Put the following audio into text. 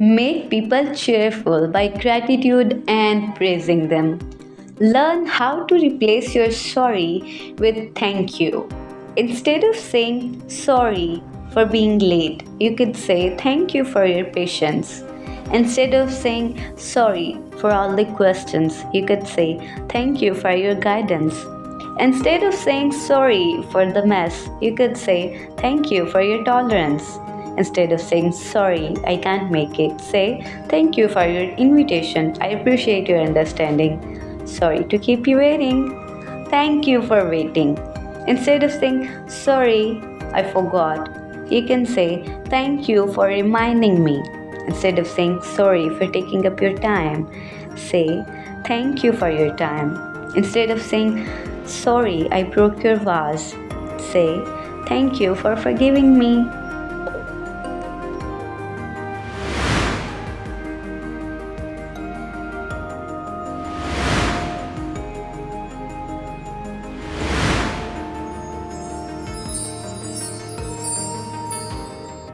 Make people cheerful by gratitude and praising them. Learn how to replace your sorry with thank you. Instead of saying sorry for being late, you could say thank you for your patience. Instead of saying sorry for all the questions, you could say thank you for your guidance. Instead of saying sorry for the mess, you could say thank you for your tolerance. Instead of saying sorry, I can't make it, say thank you for your invitation. I appreciate your understanding. Sorry to keep you waiting. Thank you for waiting. Instead of saying sorry, I forgot, you can say thank you for reminding me. Instead of saying sorry for taking up your time, say thank you for your time. Instead of saying sorry, I broke your vase, say thank you for forgiving me.